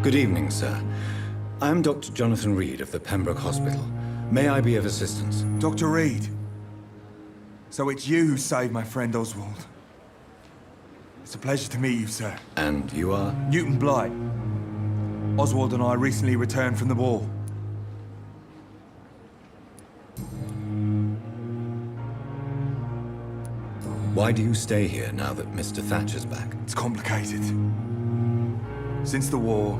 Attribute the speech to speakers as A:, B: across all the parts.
A: Good evening, sir. I'm Dr. Jonathan Reed of the Pembroke Hospital. May I be of assistance?
B: Dr. Reed. So it's you who saved my friend Oswald. It's a pleasure to meet you, sir.
A: And you are?
B: Newton Blight. Oswald and I recently returned from the war.
A: Why do you stay here now that Mr. Thatcher's back?
B: It's complicated. Since the war,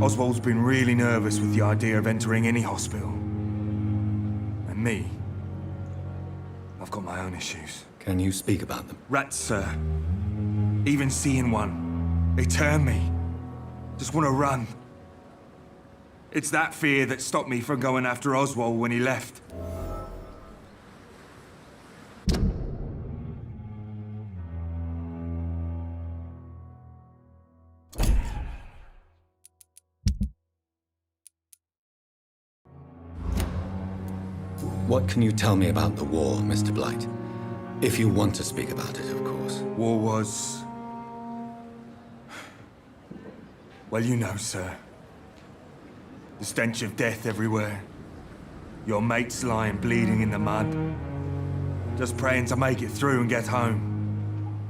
B: Oswald's been really nervous with the idea of entering any hospital. And me, I've got my own issues.
A: Can you speak about them?
B: Rats, sir. Even seeing one, they turn me. Just want to run. It's that fear that stopped me from going after Oswald when he left.
A: What can you tell me about the war, Mr. Blight? If you want to speak about it, of course.
B: War was... well, you know, sir. The stench of death everywhere. Your mates lying bleeding in the mud. Just praying to make it through and get home.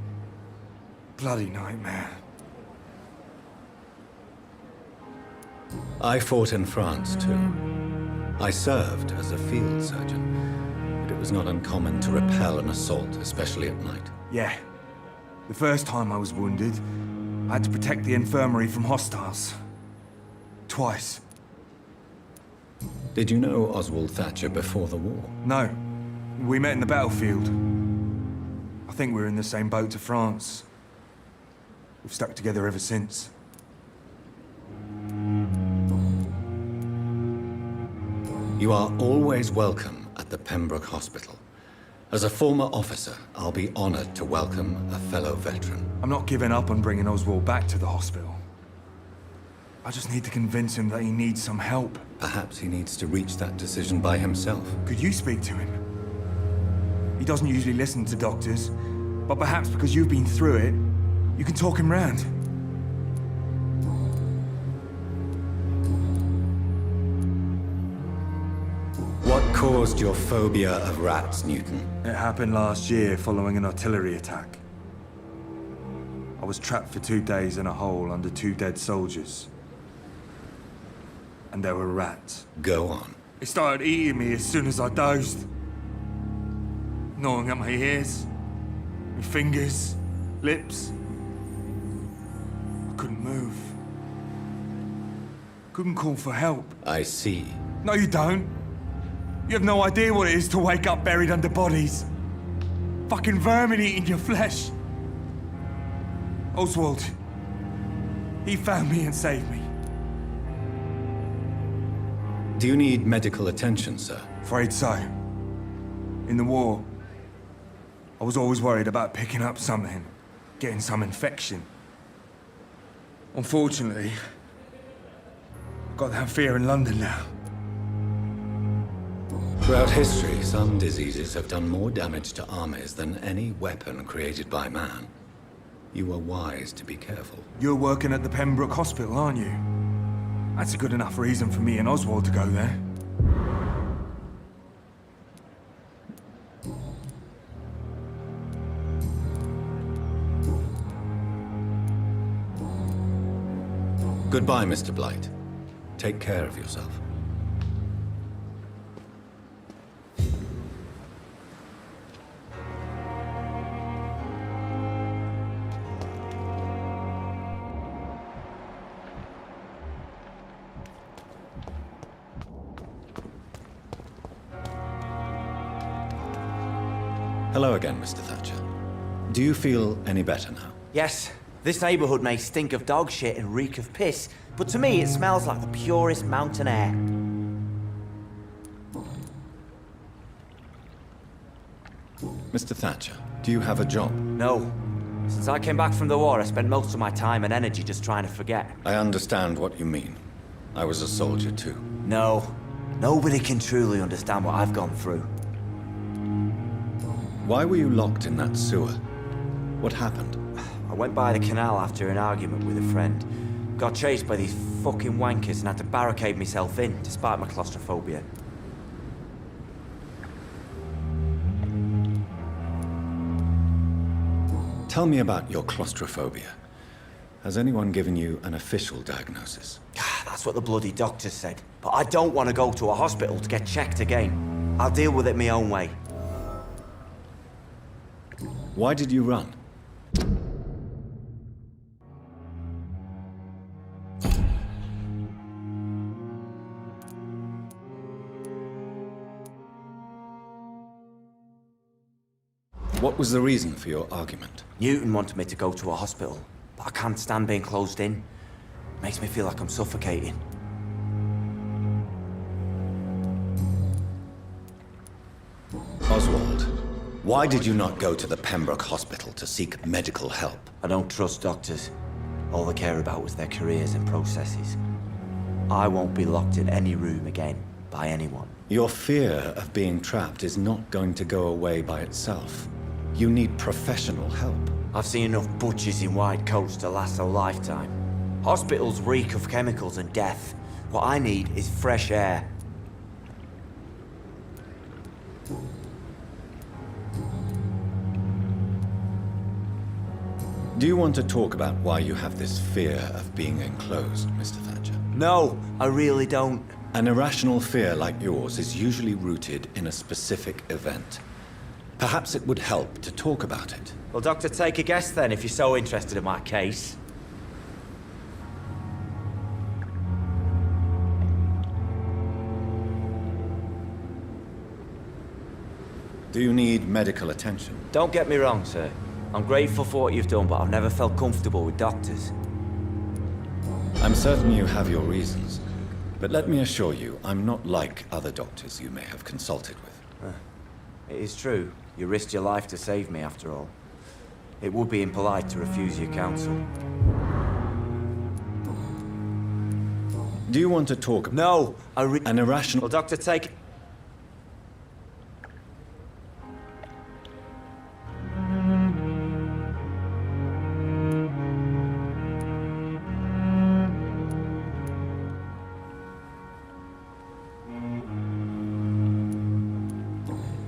B: Bloody nightmare.
A: I fought in France, too. I served as a field surgeon, but it was not uncommon to repel an assault, especially at night.
B: Yeah. The first time I was wounded, I had to protect the infirmary from hostiles. Twice.
A: Did you know Oswald Thatcher before the war?
B: No. We met in the battlefield. I think we were in the same boat to France. We've stuck together ever since.
A: You are always welcome at the Pembroke Hospital. As a former officer, I'll be honored to welcome a fellow veteran.
B: I'm not giving up on bringing Oswald back to the hospital. I just need to convince him that he needs some help.
A: Perhaps he needs to reach that decision by himself.
B: Could you speak to him? He doesn't usually listen to doctors, but perhaps because you've been through it, you can talk him round.
A: What caused your phobia of rats, Newton?
B: It happened last year following an artillery attack. I was trapped for 2 days in a hole under 2 dead soldiers. And there were rats.
A: Go on.
B: They started eating me as soon as I dozed. Gnawing at my ears, my fingers, lips. I couldn't move. Couldn't call for help.
A: I see.
B: No, you don't. You have no idea what it is to wake up buried under bodies. Fucking vermin eating your flesh. Oswald, he found me and saved me.
A: Do you need medical attention, sir?
B: Afraid so. In the war, I was always worried about picking up something, getting some infection. Unfortunately, I've got that fear in London now.
A: Throughout history, some diseases have done more damage to armies than any weapon created by man. You were wise to be careful.
B: You're working at the Pembroke Hospital, aren't you? That's a good enough reason for me and Oswald to go there.
A: Goodbye, Mr. Blight. Take care of yourself. Hello again, Mr. Thatcher. Do you feel any better now?
C: Yes. This neighborhood may stink of dog shit and reek of piss, but to me it smells like the purest mountain air.
A: Mr. Thatcher, do you have a job?
C: No. Since I came back from the war, I spent most of my time and energy just trying to forget.
A: I understand what you mean. I was a soldier too.
C: No. Nobody can truly understand what I've gone through.
A: Why were you locked in that sewer? What happened?
C: I went by the canal after an argument with a friend. Got chased by these fucking wankers and had to barricade myself in, despite my claustrophobia.
A: Tell me about your claustrophobia. Has anyone given you an official diagnosis?
C: That's what the bloody doctor said. But I don't want to go to a hospital to get checked again. I'll deal with it my own way.
A: Why did you run? What was the reason for your argument?
C: Newton wanted me to go to a hospital, but I can't stand being closed in. Makes me feel like I'm suffocating.
A: Oswald, why did you not go to the Pembroke Hospital to seek medical help?
C: I don't trust doctors. All they care about was their careers and processes. I won't be locked in any room again by anyone.
A: Your fear of being trapped is not going to go away by itself. You need professional help.
C: I've seen enough butchers in white coats to last a lifetime. Hospitals reek of chemicals and death. What I need is fresh air.
A: Do you want to talk about why you have this fear of being enclosed, Mr. Thatcher?
C: No, I really don't.
A: An irrational fear like yours is usually rooted in a specific event. Perhaps it would help to talk about it.
C: Well, Doctor, take a guess then, if you're so interested in my case.
A: Do you need medical attention?
C: Don't get me wrong, sir. I'm grateful for what you've done, but I've never felt comfortable with doctors.
A: I'm certain you have your reasons, but let me assure you, I'm not like other doctors you may have consulted with.
C: It is true. You risked your life to save me, after all. It would be impolite to refuse your counsel.
A: Do you want to talk about
C: No,
A: an irrational...
C: Well, Doctor, take...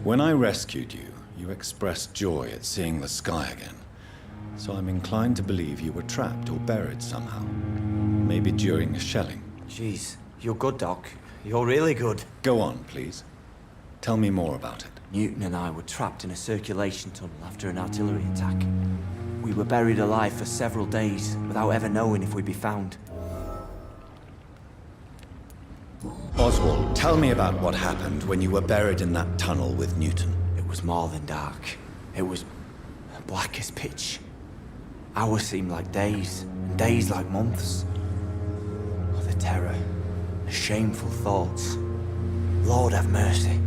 A: When I rescued you, you expressed joy at seeing the sky again. So I'm inclined to believe you were trapped or buried somehow. Maybe during a shelling.
C: Jeez, you're good, Doc. You're really good.
A: Go on, please. Tell me more about it.
C: Newton and I were trapped in a circulation tunnel after an artillery attack. We were buried alive for several days without ever knowing if we'd be found.
A: Oswald, tell me about what happened when you were buried in that tunnel with Newton.
C: It was more than dark. It was black as pitch. Hours seemed like days, and days like months. Oh, the terror, the shameful thoughts. Lord have mercy.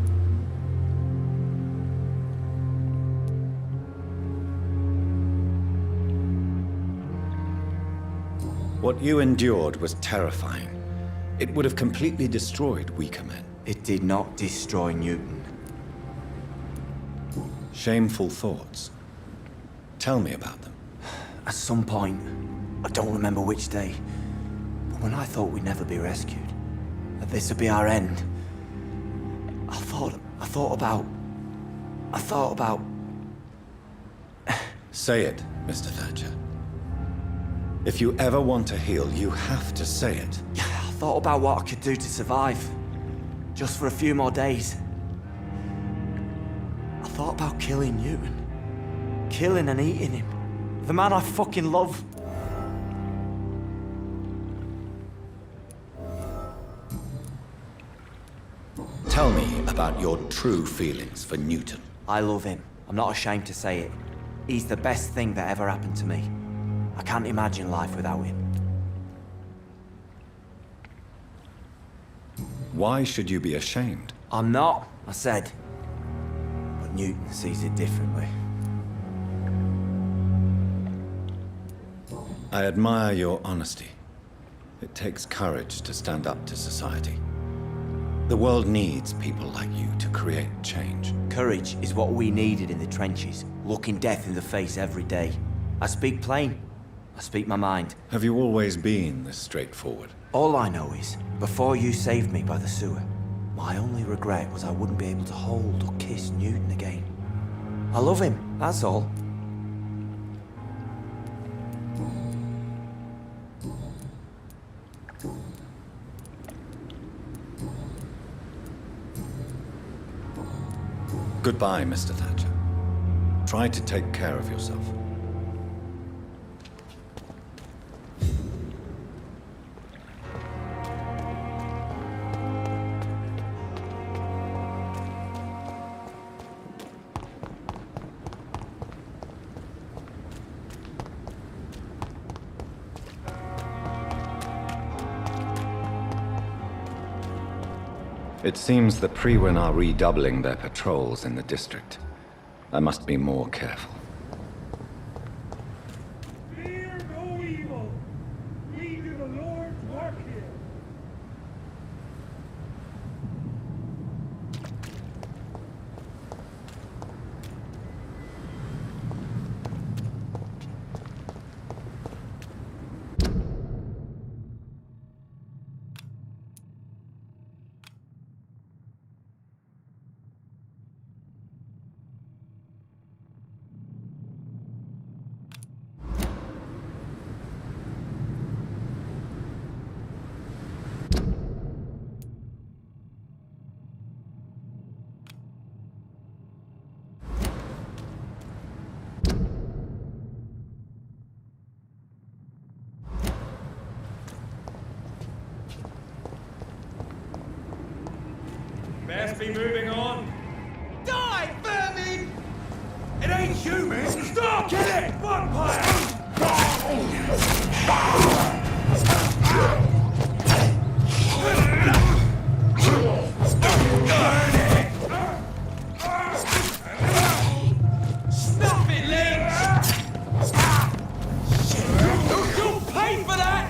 A: What you endured was terrifying. It would have completely destroyed weaker men.
C: It did not destroy Newton.
A: Shameful thoughts. Tell me about them.
C: At some point, I don't remember which day, but when I thought we'd never be rescued, that this would be our end, I thought about...
A: Say it, Mr. Thatcher. If you ever want to heal, you have to say it.
C: I thought about what I could do to survive, just for a few more days. I thought about killing Newton. Killing and eating him. The man I fucking love.
A: Tell me about your true feelings for Newton.
C: I love him. I'm not ashamed to say it. He's the best thing that ever happened to me. I can't imagine life without him.
A: Why should you be ashamed?
C: I'm not, I said. But Newton sees it differently.
A: I admire your honesty. It takes courage to stand up to society. The world needs people like you to create change.
C: Courage is what we needed in the trenches, looking death in the face every day. I speak plain. I speak my mind.
A: Have you always been this straightforward?
C: All I know is, before you saved me by the sewer, my only regret was I wouldn't be able to hold or kiss Newton again. I love him, that's all.
A: Goodbye, Mr. Thatcher. Try to take care of yourself. It seems the Priwen are redoubling their patrols in the district. I must be more careful.
D: Fear no evil. We do the Lord's work here. Best be moving on.
B: Die, vermin! It ain't human! Stop! Kill it! Vampire! Stop it, Lynch! You'll pay for that!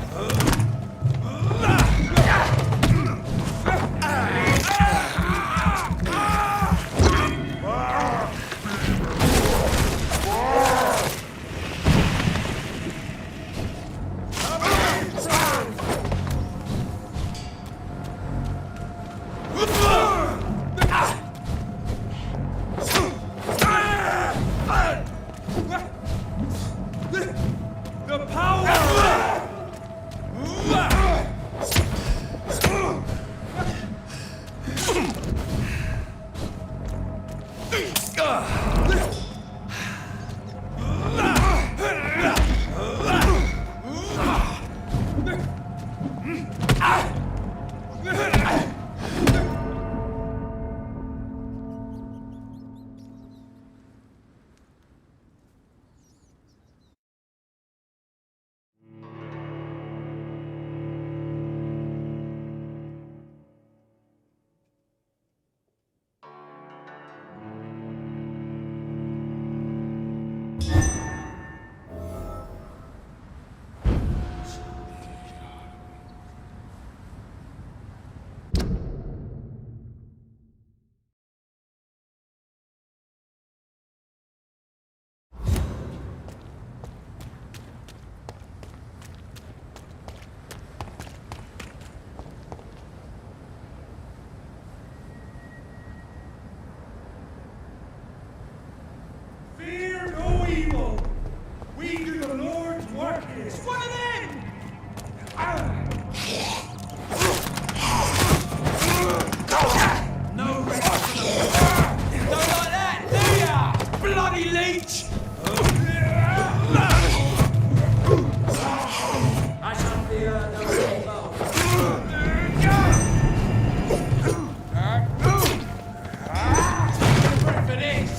B: The power!
D: Fear no evil. We do the Lord's work here.
B: It's one of them! No rest for the Don't like that, do ya? Bloody leech!
D: I shall fear no evil.
B: For this!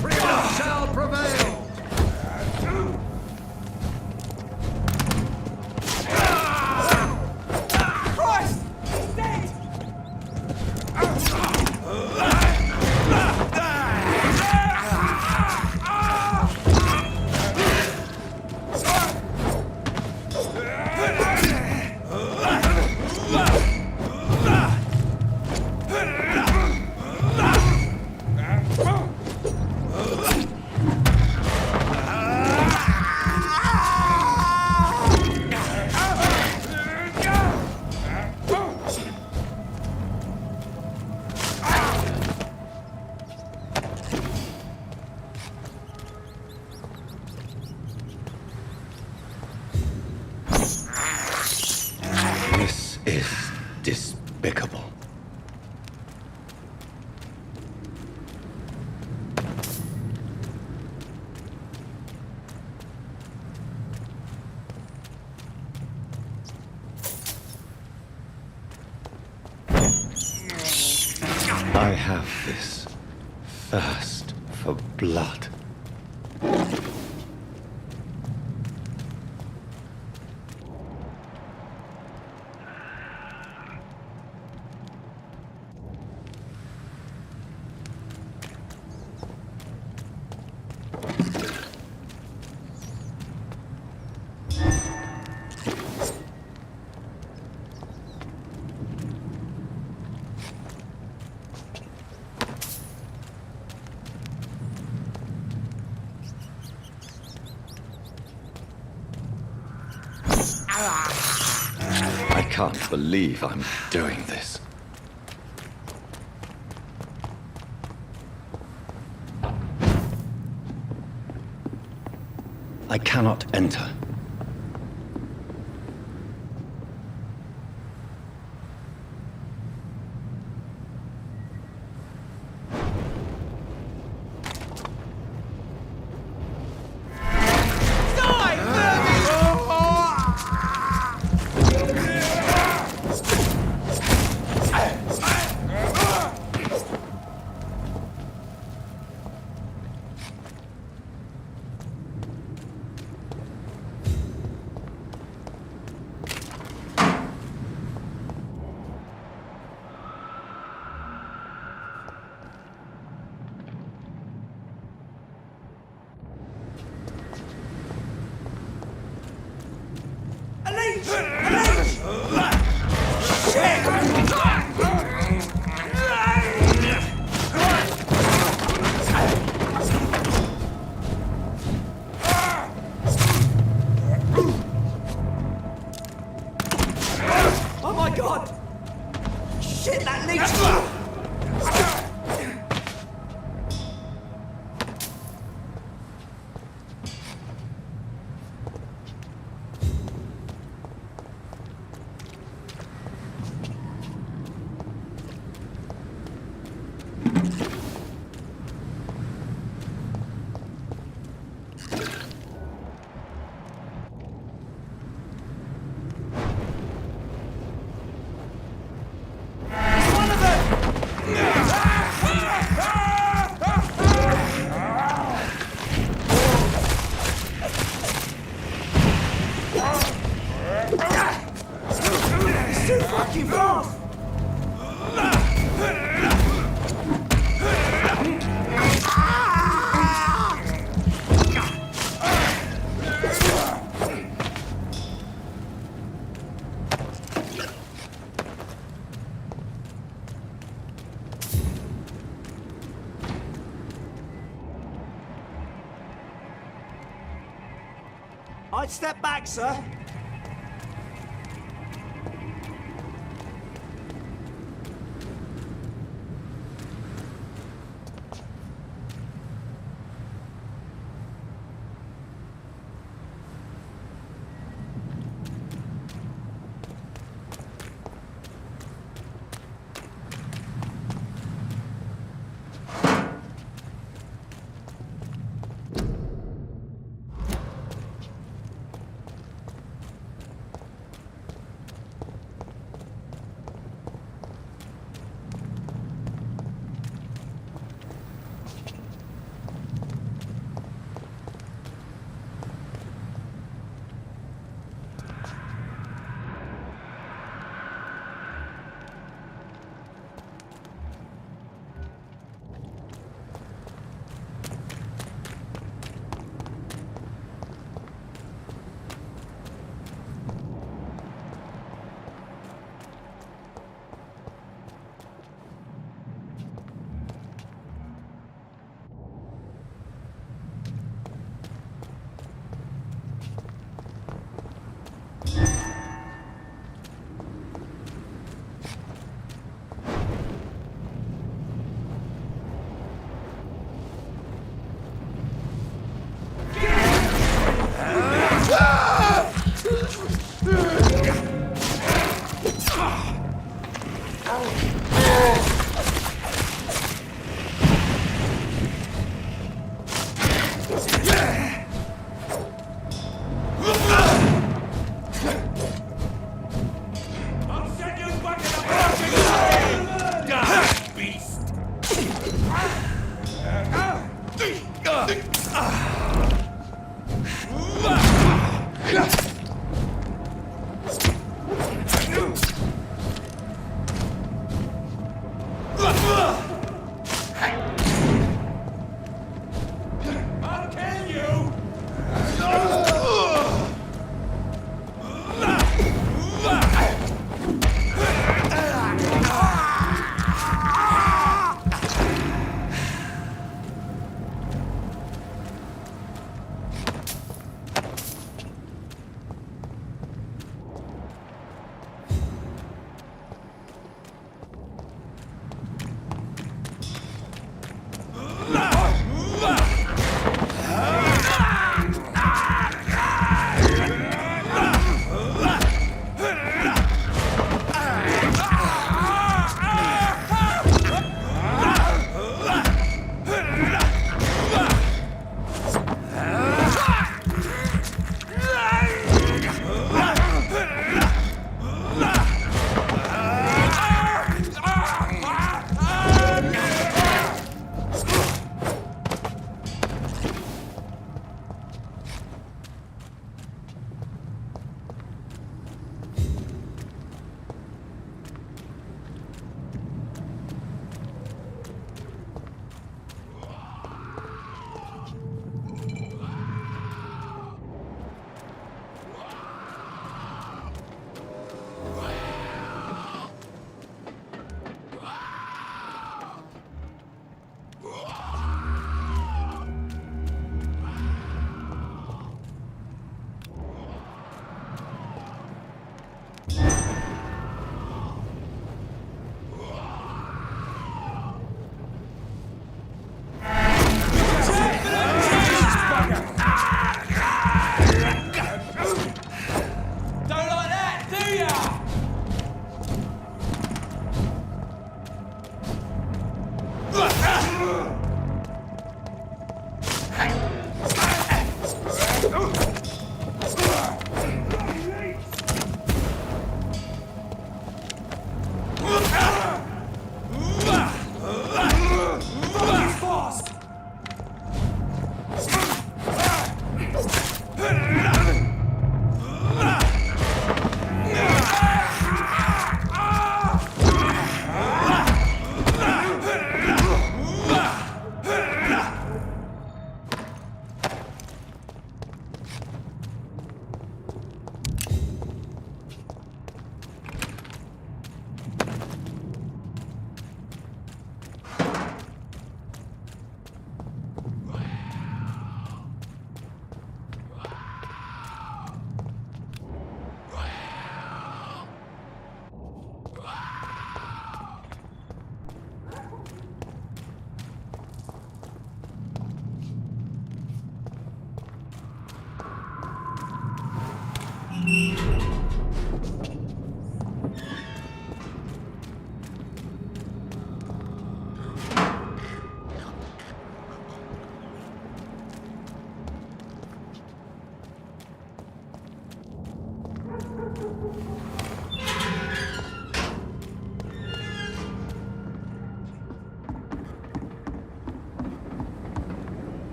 D: Freedom shall prevail.
B: Christ! He's dead!
A: I have this thirst for blood. I can't believe I'm doing this. I cannot enter.
C: Oh my god! Shit, that leech! Too fucking fast! I'd step back, sir.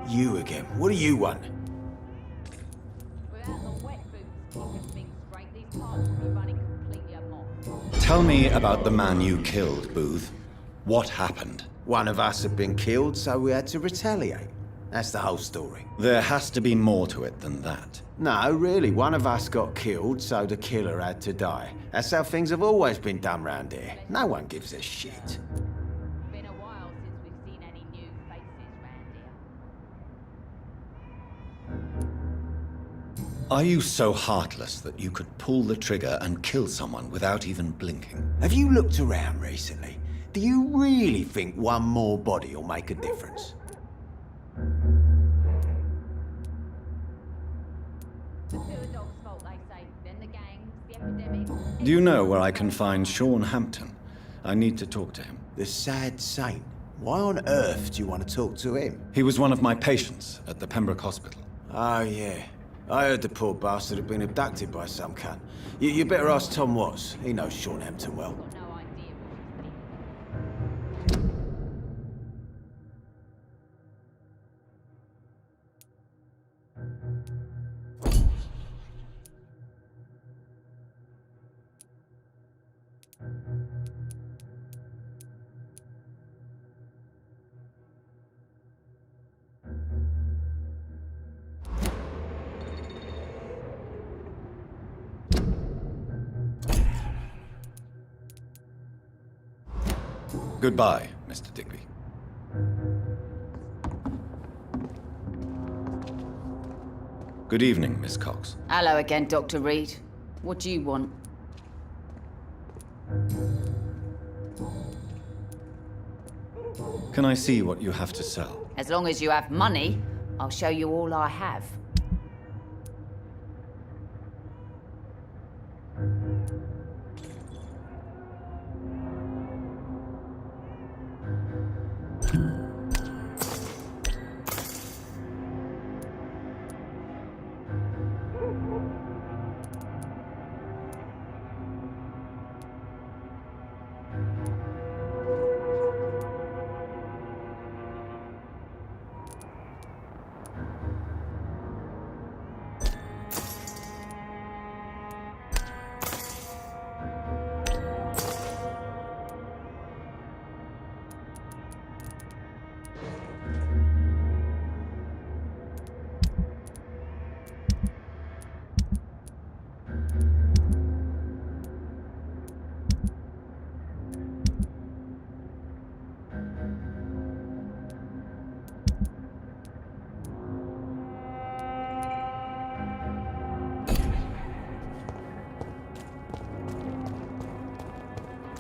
C: You again. What do you want?
E: Without the wet boots keeping things straight, these parts will be running completely amok.
A: Tell me about the man you killed, Booth. What happened?
C: One of us had been killed, so we had to retaliate. That's the whole story.
A: There has to be more to it than that.
C: No, really, one of us got killed, so the killer had to die. That's how things have always been done round here. No one gives a shit.
E: Been a while since we've seen any new faces round here.
A: Are you so heartless that you could pull the trigger and kill someone without even blinking?
C: Have you looked around recently? Do you really think one more body will make a difference?
E: The sewer dog's fault, they say. Then the gangs, the epidemic.
A: Do you know where I can find Sean Hampton? I need to talk to him.
C: The sad saint. Why on earth do you want to talk to him?
A: He was one of my patients at the Pembroke Hospital.
C: Oh, yeah. I heard the poor bastard had been abducted by some cunt. You better ask Tom Watts. He knows Sean Hampton well.
E: Got no idea what he's been.
A: Goodbye, Mr. Digby. Good evening, Miss Cox.
F: Hello again, Dr. Reed. What do you want?
A: Can I see what you have to sell?
F: As long as you have money, I'll show you all I have.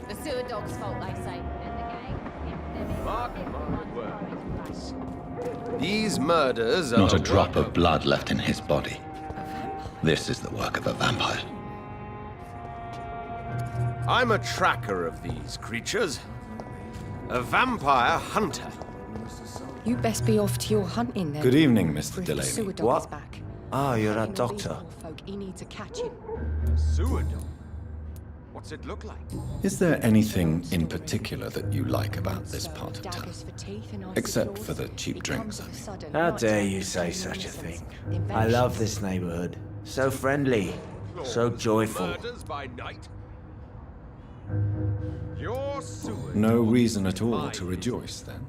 F: The sewer dog's fault, they say. Then the gang, the epidemic.
G: Mark
E: everyone's
G: my
E: trying to
G: words.
E: fight.
G: These murders are
A: Not a
G: the
A: drop
G: work
A: of blood left in his body. This is the work of a vampire.
G: I'm a tracker of these creatures. A vampire hunter.
H: You best be off to your hunting then.
A: Good evening, Mr.
H: For if the
A: Delaney.
H: sewer dog
C: What?
H: is back.
C: Ah, you're that
H: Hanging on these
C: doctor.
H: poor folk, he needs a catching.
G: Sewer dog? What's it look like?
A: Is there anything in particular that you like about this part of town?
H: Daggers for teeth and icy
A: Except
H: claws.
A: for the cheap
H: He
A: drinks,
H: comes
A: I
H: of a
A: mean.
H: sudden,
C: How
H: lights
C: dare
H: up
C: you
H: and
C: say
H: showing
C: such a
H: innocence,
C: thing?
H: then
C: I love
H: vanishes.
C: this neighborhood. So friendly. So joyful.
G: Murders by night? Your sewer
A: No
G: dog
A: reason
G: is
A: at all
G: mine.
A: to rejoice, then?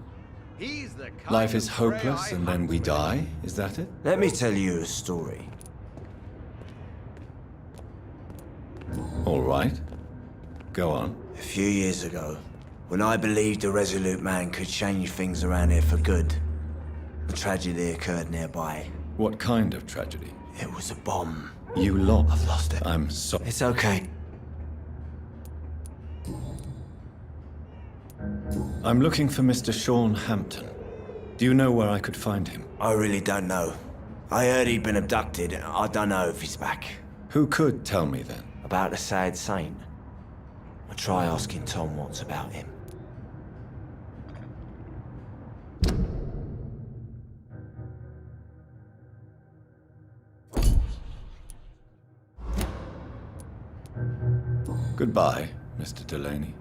G: He's the kind
A: Life is
G: of prey
A: hopeless
G: I
A: and then
G: hunt
A: we
G: with.
A: die? Is that it?
C: Let me tell you a story.
A: All right. Go on.
C: A few years ago, when I believed a resolute man could change things around here for good, a tragedy occurred nearby.
A: What kind of tragedy?
C: It was a bomb.
A: You lost.
C: I've lost it.
A: I'm sorry.
C: It's okay.
A: I'm looking for Mr. Sean Hampton. Do you know where I could find him?
C: I really don't know. I heard he'd been abducted. I don't know if he's back.
A: Who could tell me then?
C: About the sad saint. I'll try asking Tom what's about him.
A: Goodbye, Mr. Delaney.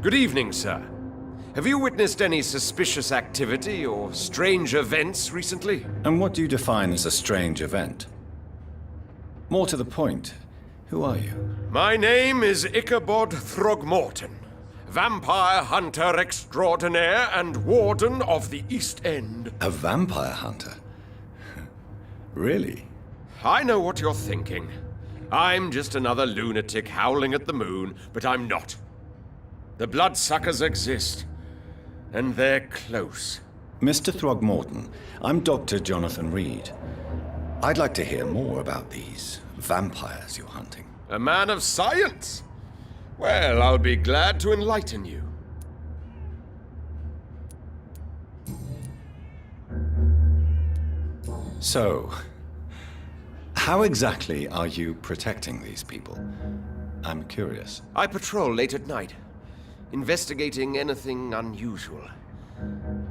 G: Good evening, sir. Have you witnessed any suspicious activity or strange events recently?
A: And what do you define as a strange event? More to the point, who are you?
G: My name is Ichabod Throgmorton, vampire hunter extraordinaire and warden of the East End.
A: A vampire hunter? Really?
G: I know what you're thinking. I'm just another lunatic howling at the moon, but I'm not. The bloodsuckers exist, and they're close.
A: Mr. Throgmorton, I'm Dr. Jonathan Reed. I'd like to hear more about these vampires you're hunting.
G: A man of science? Well, I'll be glad to enlighten you.
A: So, how exactly are you protecting these people? I'm curious.
G: I patrol late at night, investigating anything unusual.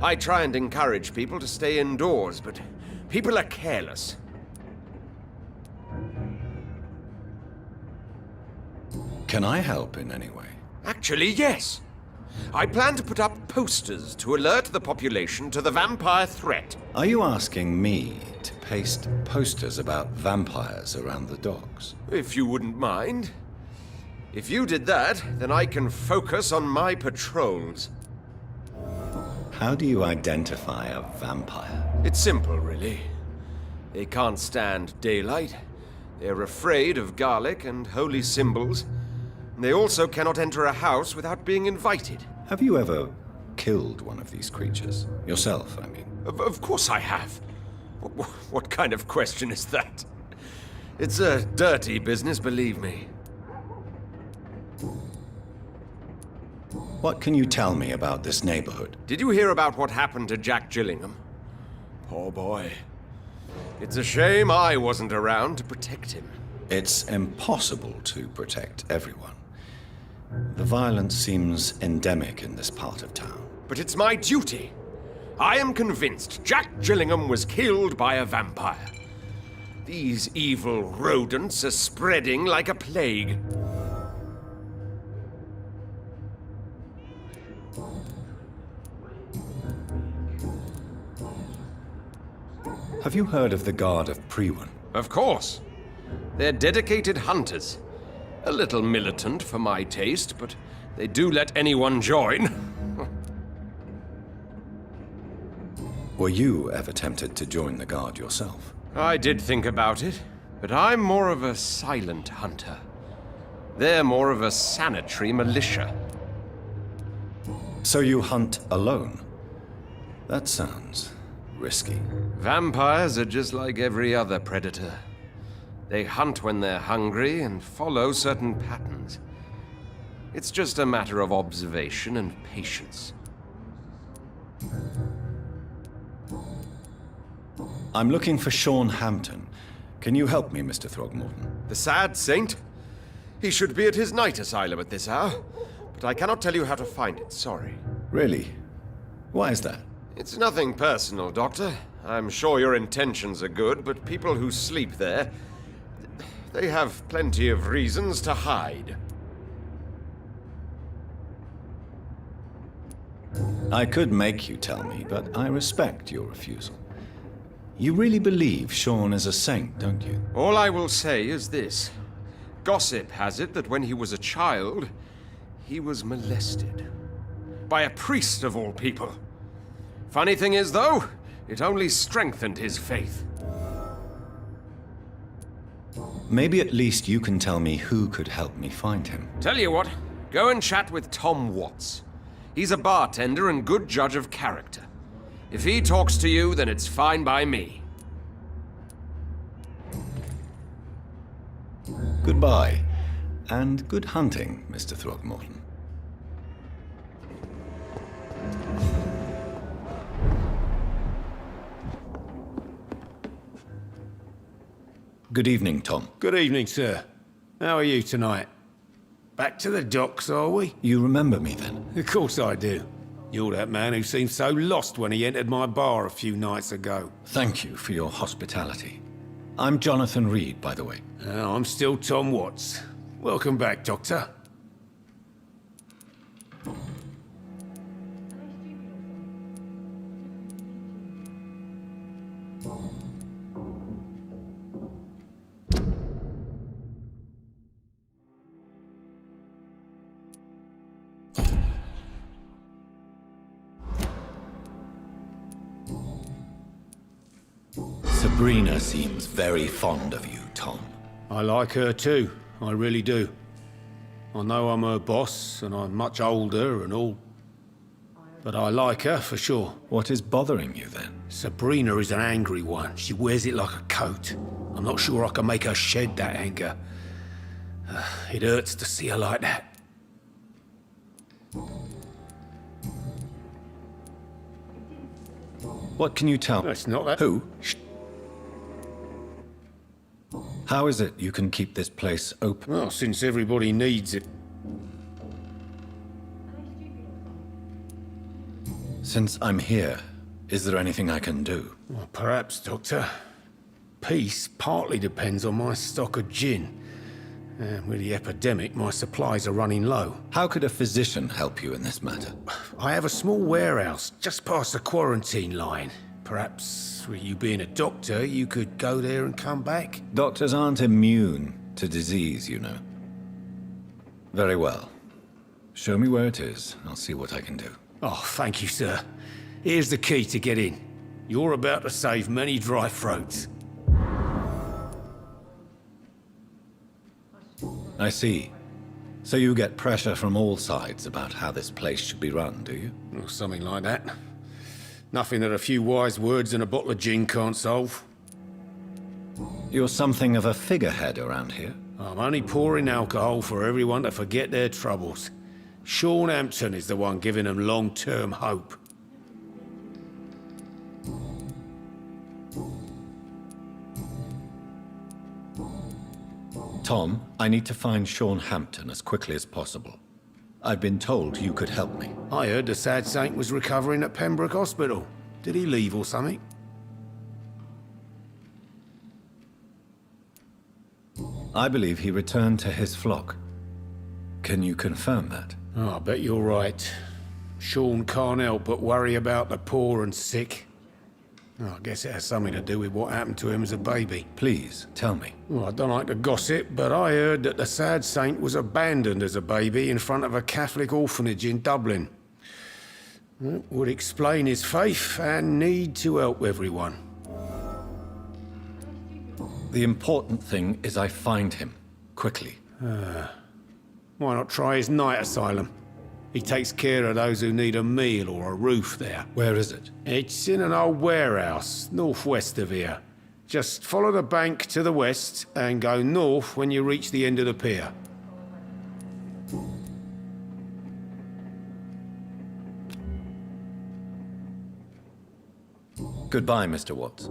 G: I try and encourage people to stay indoors, but people are careless.
A: Can I help in any way?
G: Actually, yes. I plan to put up posters to alert the population to the vampire threat.
A: Are you asking me to paste posters about vampires around the docks?
G: If you wouldn't mind. If you did that, then I can focus on my patrols.
A: How do you identify a vampire?
G: It's simple, really. They can't stand daylight. They're afraid of garlic and holy symbols. They also cannot enter a house without being invited.
A: Have you ever killed one of these creatures? Yourself, I mean.
G: Of course I have. What kind of question is that? It's a dirty business, believe me.
A: What can you tell me about this neighborhood?
G: Did you hear about what happened to Jack Gillingham? Poor boy. It's a shame I wasn't around to protect him.
A: It's impossible to protect everyone. The violence seems endemic in this part of town.
G: But it's my duty. I am convinced Jack Gillingham was killed by a vampire. These evil rodents are spreading like a plague.
A: Have you heard of the Guard of Priwen?
G: Of course. They're dedicated hunters. A little militant for my taste, but they do let anyone join.
A: Were you ever tempted to join the Guard yourself?
G: I did think about it, but I'm more of a silent hunter. They're more of a sanitary militia.
A: So you hunt alone? That sounds risky.
G: Vampires are just like every other predator. They hunt when they're hungry and follow certain patterns. It's just a matter of observation and patience.
A: I'm looking for Sean Hampton. Can you help me, Mr. Throgmorton?
G: The sad saint? He should be at his night asylum at this hour, but I cannot tell you how to find it, sorry.
A: Really? Why is that?
G: It's nothing personal, Doctor. I'm sure your intentions are good, but people who sleep there, they have plenty of reasons to hide.
A: I could make you tell me, but I respect your refusal. You really believe Sean is a saint, don't you?
G: All I will say is this. Gossip has it that when he was a child, he was molested. By a priest of all people. Funny thing is, though, it only strengthened his faith.
A: Maybe at least you can tell me who could help me find him.
G: Tell you what, go and chat with Tom Watts. He's a bartender and good judge of character. If he talks to you, then it's fine by me.
A: Goodbye, and good hunting, Mr. Throgmorton. Good evening, Tom.
I: Good evening, sir. How are you tonight? Back to the docks, are we?
A: You remember me then?
I: Of course I do. You're that man who seemed so lost when he entered my bar a few nights ago.
A: Thank you for your hospitality. I'm Jonathan Reed, by the way.
I: I'm still Tom Watts. Welcome back, Doctor.
A: Sabrina seems very fond of you, Tom.
I: I like her too. I really do. I know I'm her boss, and I'm much older and all. But I like her, for sure.
A: What is bothering you, then?
I: Sabrina is an angry one. She wears it like a coat. I'm not sure I can make her shed that anger. It hurts to see her like that.
A: What can you tell?
I: That's not that.
A: Who? How is it you can keep this place open?
I: Well, since everybody needs it.
A: Since I'm here, is there anything I can do?
I: Well, perhaps, Doctor. Peace partly depends on my stock of gin. With the epidemic, my supplies are running low.
A: How could a physician help you in this matter?
I: I have a small warehouse just past the quarantine line. Perhaps, with you being a doctor, you could go there and come back?
A: Doctors aren't immune to disease, you know. Very well. Show me where it is. I'll see what I can do.
I: Oh, thank you, sir. Here's the key to get in. You're about to save many dry throats.
A: I see. So you get pressure from all sides about how this place should be run, do you?
I: Or something like that. Nothing that a few wise words and a bottle of gin can't solve.
A: You're something of a figurehead around here.
I: I'm only pouring alcohol for everyone to forget their troubles. Sean Hampton is the one giving them long-term hope.
A: Tom, I need to find Sean Hampton as quickly as possible. I've been told you could help me.
I: I heard the sad saint was recovering at Pembroke Hospital. Did he leave or something?
A: I believe he returned to his flock. Can you confirm that?
I: Oh, I bet you're right. Sean can't help but worry about the poor and sick. Oh, I guess it has something to do with what happened to him as a baby.
A: Please, tell me.
I: Well, I don't like to gossip, but I heard that the sad saint was abandoned as a baby in front of a Catholic orphanage in Dublin. That would explain his faith and need to help everyone.
A: The important thing is I find him, quickly.
I: Why not try his night asylum? He takes care of those who need a meal or a roof there.
A: Where is it?
I: It's in an old warehouse, northwest of here. Just follow the bank to the west and go north when you reach the end of the pier.
A: Goodbye, Mr. Watts.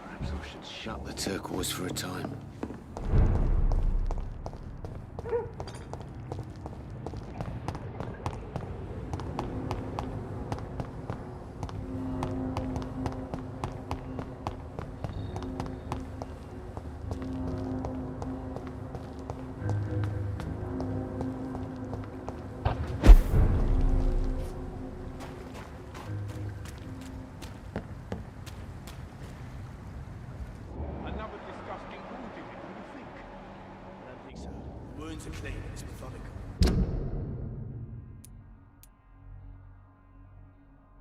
I: Perhaps I should shut the turquoise for a time.
D: Another disgusting wound in it, what do you think?
C: I don't think so. The wounds are clean, it's methodical.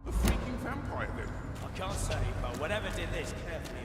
D: A freaking vampire, then.
C: I can't say, but whatever did this carefully